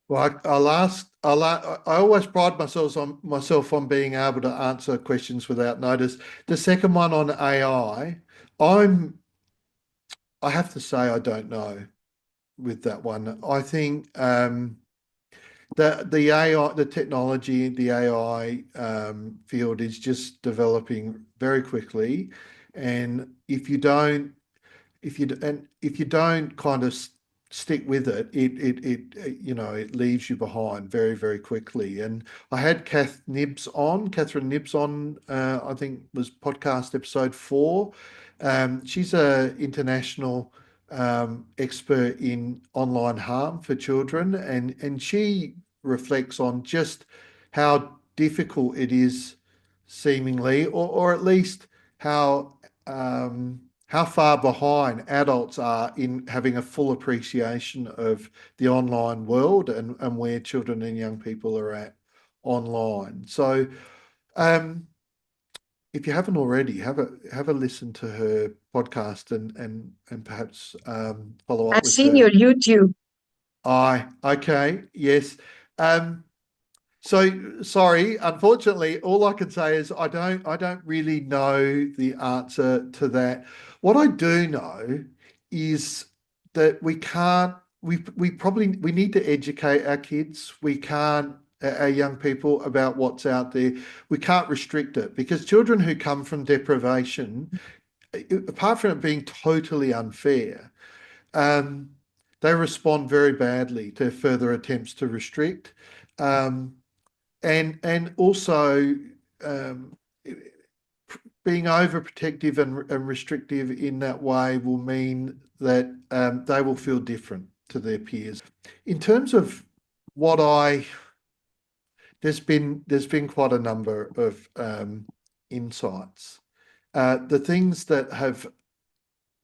Well, I always pride myself on being able to answer questions without notice. The second one on AI, I have to say I don't know with that one. I think the AI, the technology, the AI field is just developing very quickly, and if you don't kind of stick with it, it leaves you behind very, very quickly. And I had Catherine Nibbs on, I think was podcast episode 4. She's a international expert in online harm for children, and she reflects on just how difficult it is, seemingly, or at least how far behind adults are in having a full appreciation of the online world, and where children and young people are at online. So, um, if you haven't already, have a listen to her podcast, and perhaps follow up I've with seen her. your YouTube. Okay, yes. Um, so sorry, unfortunately, all I can say is I don't really know the answer to that. What I do know is that we need to educate our kids. We can't our young people about what's out there. We can't restrict it, because children who come from deprivation, apart from it being totally unfair, um, they respond very badly to further attempts to restrict. Um, and also, um, being overprotective and restrictive in that way will mean that they will feel different to their peers. In terms of what I there's been quite a number of insights. The things that have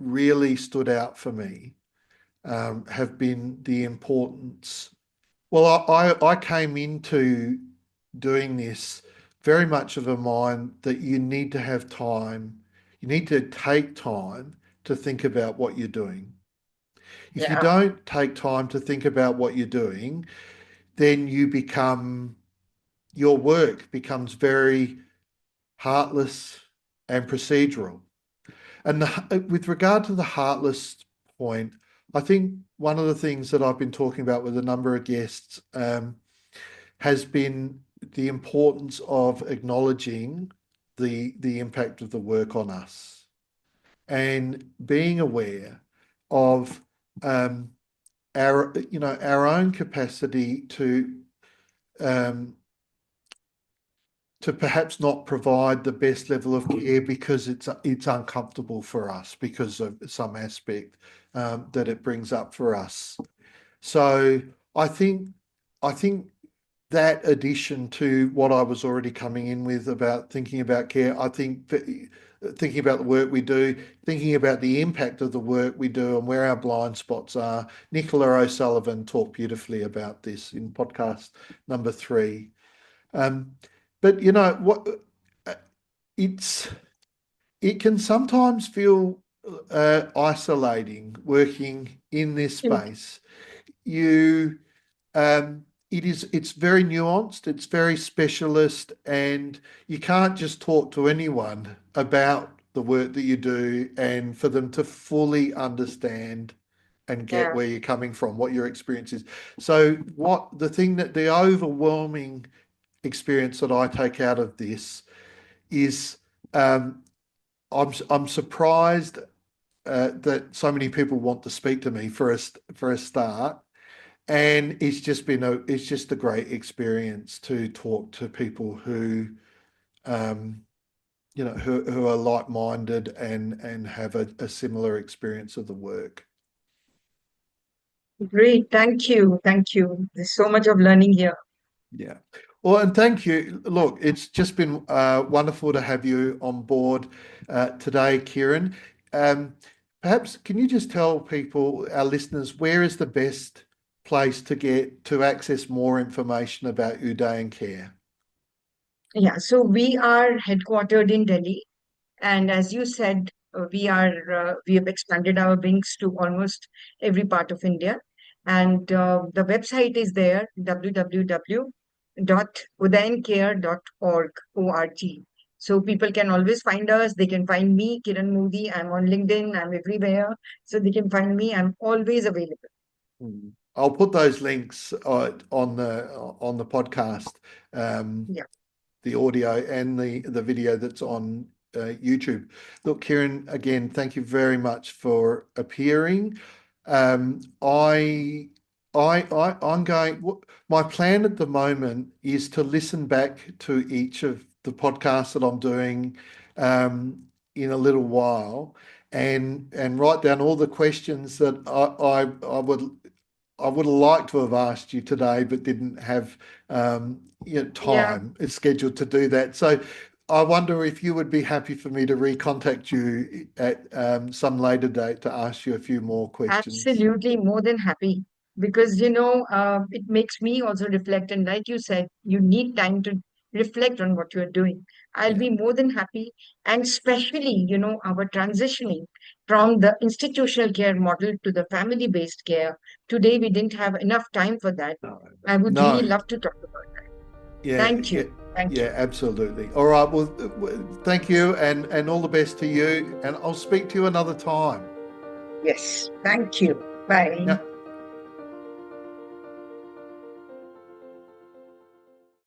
really stood out for me have been the importance. Well, I came into doing this very much of a mind that you need to have time. You need to take time to think about what you're doing. If you Yeah, don't take time to think about what you're doing, then your work becomes very heartless and procedural. And with regard to the heartless point, I think one of the things that I've been talking about with a number of guests has been the importance of acknowledging the impact of the work on us, and being aware of um, our own capacity um, to perhaps not provide the best level of care because it's uncomfortable for us because of some aspect that it brings up for us. So I think I think that addition to what I was already coming in with about thinking about care, I think thinking about the work we do, thinking about the impact of the work we do and where our blind spots are. Nicola O'Sullivan talked beautifully about this in podcast number 3. Um, but you know what? uh, It's it can sometimes feel isolating working in this space. You it's very nuanced, it's very specialist, and you can't just talk to anyone about the work that you do and for them to fully understand and get yeah, where you're coming from, what your experience is. So the overwhelming experience that I take out of this is um, I'm surprised that so many people want to speak to me for a start, and it's just a great experience to talk to people who um, who are like-minded and have a similar experience of the work. Great. Thank you. Thank you. There's so much of learning here. Yeah. Well, and thank you. Look, it's just been wonderful to have you on board today, Kiran. Um, Perhaps can you just tell people, our listeners, where is the best place to access more information about Udayan Care? Yeah. So we are headquartered in Delhi. And as you said, we have expanded our wings to almost every part of India. And the website is there, www.udayancare.org. O-R-G. So people can always find us. They can find me, Kiran Modi. I'm on LinkedIn. I'm everywhere. So they can find me. I'm always available. Mm. I'll put those links on the podcast. Um, Yeah. the audio and the video that's on YouTube. Look, Kiran, again, thank you very much for appearing. Um, I, I'm going. My plan at the moment is to listen back to each of the podcasts that I'm doing in a little while, and write down all the questions that I would have liked to have asked you today, but didn't have Yeah. time. It's scheduled to do that. So I wonder if you would be happy for me to recontact you at some later date to ask you a few more questions. Absolutely, more than happy because it makes me also reflect. And like you said, you need time to reflect on what you're doing. I'll Yeah. be more than happy. And especially, our transitioning from the institutional care model to the family-based care. Today, we didn't have enough time for that. No. I would really No. love to talk about that. Yeah. Thank Yeah. you. Thank Yeah. you. Absolutely. All right. Well, thank you, and all the best to you. And I'll speak to you another time. Yes. Thank you. Bye. Yeah.